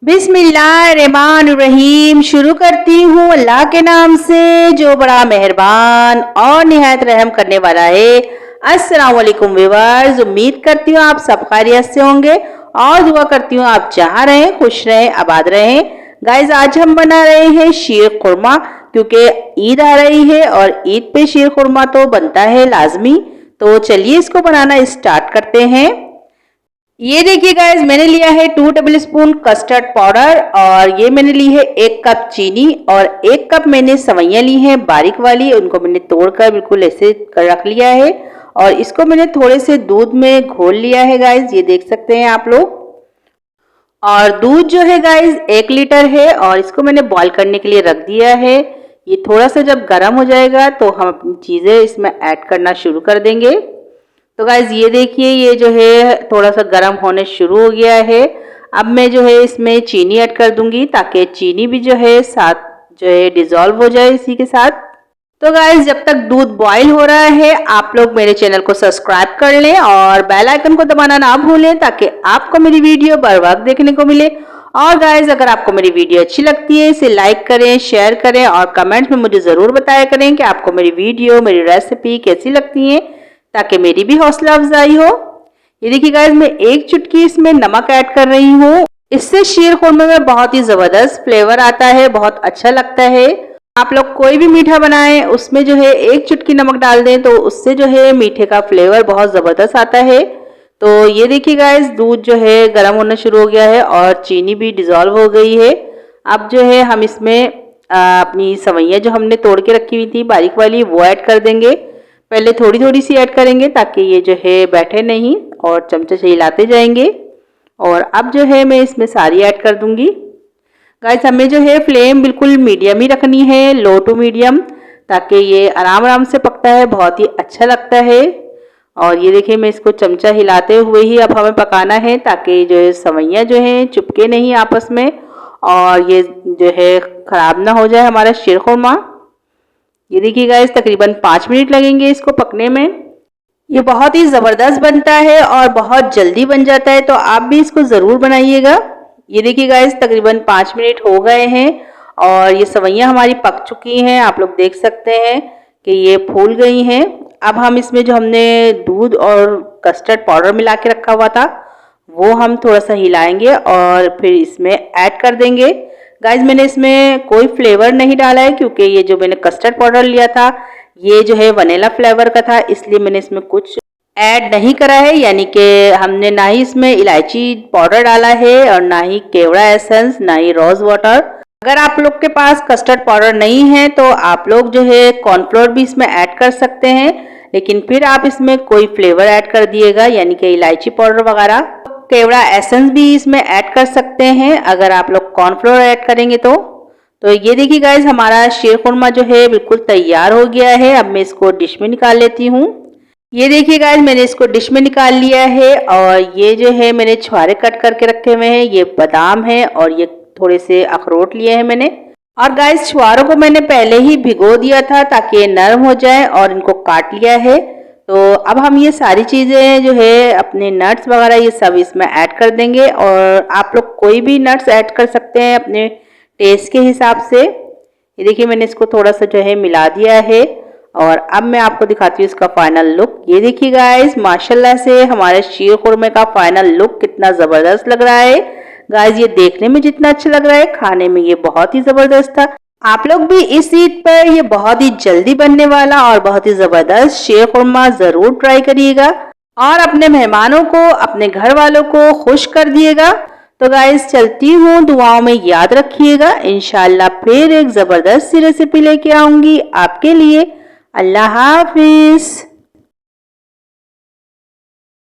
बिस्मिल्लाहिर्रहमानिर्रहीम। शुरू करती हूँ अल्लाह के नाम से जो बड़ा मेहरबान और निहायत रहम करने वाला है। अस्सलाम वालेकुम व्यूअर्स, उम्मीद करती हूँ आप सब खैरियत से होंगे और दुआ करती हूँ आप जहाँ रहें खुश रहें आबाद रहें। गाइज आज हम बना रहे हैं शीर खुरमा, क्योंकि ईद आ रही है और ईद पे शीर खुरमा तो बनता है लाजमी। तो चलिए इसको बनाना स्टार्ट करते हैं। ये देखिए गाइज, मैंने लिया है 2 टेबल स्पून कस्टर्ड पाउडर और ये मैंने ली है 1 कप चीनी और 1 कप मैंने सवैयाँ ली हैं बारीक वाली, उनको मैंने तोड़कर बिल्कुल ऐसे कर रख लिया है और इसको मैंने थोड़े से दूध में घोल लिया है गाइज, ये देख सकते हैं आप लोग। और दूध जो है गाइज 1 लीटर है और इसको मैंने बॉईल करने के लिए रख दिया है। ये थोड़ा सा जब गर्म हो जाएगा तो हम अपनी चीज़ें इसमें ऐड करना शुरू कर देंगे। तो गाइज ये देखिए, ये जो है थोड़ा सा गर्म होने शुरू हो गया है। अब मैं जो है इसमें चीनी ऐड कर दूंगी ताकि चीनी भी जो है साथ जो है डिजॉल्व हो जाए इसी के साथ। तो गाइज जब तक दूध बॉईल हो रहा है आप लोग मेरे चैनल को सब्सक्राइब कर लें और बेल आइकन को दबाना ना भूलें ताकि आपको मेरी वीडियो बर वक्त देखने को मिले। और गाइज अगर आपको मेरी वीडियो अच्छी लगती है इसे लाइक करें, शेयर करें और कमेंट्स में मुझे ज़रूर बताया करें कि आपको मेरी वीडियो मेरी रेसिपी कैसी लगती है ताकि मेरी भी हौसला अफजाई हो। ये देखिए गाइस, मैं 1 चुटकी इसमें नमक ऐड कर रही हूँ। इससे शीर खुरमे में बहुत ही जबरदस्त फ्लेवर आता है, बहुत अच्छा लगता है। आप लोग कोई भी मीठा बनाएं उसमें जो है 1 चुटकी नमक डाल दें तो उससे जो है मीठे का फ्लेवर बहुत जबरदस्त आता है। तो ये देखिए गाइस, दूध जो है गर्म होना शुरू हो गया है और चीनी भी डिजॉल्व हो गई है। अब जो है हम इसमें अपनी सवैयाँ जो हमने तोड़ के रखी हुई थी बारीक वाली वो ऐड कर देंगे। पहले थोड़ी थोड़ी सी ऐड करेंगे ताकि ये जो है बैठे नहीं और चमचे से हिलाते जाएंगे। और अब जो है मैं इसमें सारी ऐड कर दूंगी। गाइस हमें जो है फ्लेम बिल्कुल मीडियम ही रखनी है, लो टू मीडियम, ताकि ये आराम आराम से पकता है, बहुत ही अच्छा लगता है। और ये देखिए मैं इसको चमचा हिलाते हुए ही अब हमें पकाना है ताकि जो है सवैयाँ जो है चिपके नहीं आपस में और ये जो है ख़राब ना हो जाए हमारा शीर खुरमा। ये देखिए गाइस, तकरीबन 5 मिनट लगेंगे इसको पकने में। ये बहुत ही ज़बरदस्त बनता है और बहुत जल्दी बन जाता है, तो आप भी इसको ज़रूर बनाइएगा। ये देखिए गाइस, तकरीबन 5 मिनट हो गए हैं और ये सवैयाँ हमारी पक चुकी हैं। आप लोग देख सकते हैं कि ये फूल गई हैं। अब हम इसमें जो हमने दूध और कस्टर्ड पाउडर मिला के रखा हुआ था वो हम थोड़ा सा हिलाएंगे और फिर इसमें ऐड कर देंगे। गाइज मैंने इसमें कोई फ्लेवर नहीं डाला है क्योंकि ये जो मैंने कस्टर्ड पाउडर लिया था ये जो है वनीला फ्लेवर का था, इसलिए मैंने इसमें कुछ ऐड नहीं करा है। यानी कि हमने ना ही इसमें इलायची पाउडर डाला है और ना ही केवड़ा एसेंस, ना ही रोज वाटर। अगर आप लोग के पास कस्टर्ड पाउडर नहीं है तो आप लोग जो है कॉर्नफ्लोर भी इसमें ऐड कर सकते हैं, लेकिन फिर आप इसमें कोई फ्लेवर ऐड कर दिएगा यानी कि इलायची पाउडर वगैरह। केवड़ा एसेंस भी इसमें ऐड कर सकते हैं अगर आप लोग कॉर्नफ्लोर ऐड करेंगे तो ये देखिए गाइज, हमारा शीर खुरमा जो है बिल्कुल तैयार हो गया है। अब मैं इसको डिश में निकाल लेती हूँ। ये देखिए गाइज, मैंने इसको डिश में निकाल लिया है और ये जो है मैंने छुहारे कट करके रखे हुए हैं, ये बादाम है और ये थोड़े से अखरोट लिए हैं मैंने। और गाइज छुहारों को मैंने पहले ही भिगो दिया था ताकि ये नरम हो जाए और इनको काट लिया है। तो अब हम ये सारी चीज़ें जो है अपने नट्स वगैरह ये सब इसमें ऐड कर देंगे और आप लोग कोई भी नट्स ऐड कर सकते हैं अपने टेस्ट के हिसाब से। ये देखिए मैंने इसको थोड़ा सा जो है मिला दिया है और अब मैं आपको दिखाती हूँ इसका फाइनल लुक। ये देखिए गाइस, माशाल्लाह से हमारे शीर खुरमे का फाइनल लुक कितना ज़बरदस्त लग रहा है। गाइस ये देखने में जितना अच्छा लग रहा है खाने में ये बहुत ही ज़बरदस्त था। आप लोग भी इस ईद पर ये बहुत ही जल्दी बनने वाला और बहुत ही ज़बरदस्त शीर खुरमा ज़रूर ट्राई करिएगा और अपने मेहमानों को अपने घर वालों को खुश कर दिएगा। तो गाइस चलती हूँ, दुआओं में याद रखिएगा। इंशाल्लाह फिर एक ज़बरदस्त सी रेसिपी लेके आऊँगी आपके लिए। अल्लाह हाफिज़।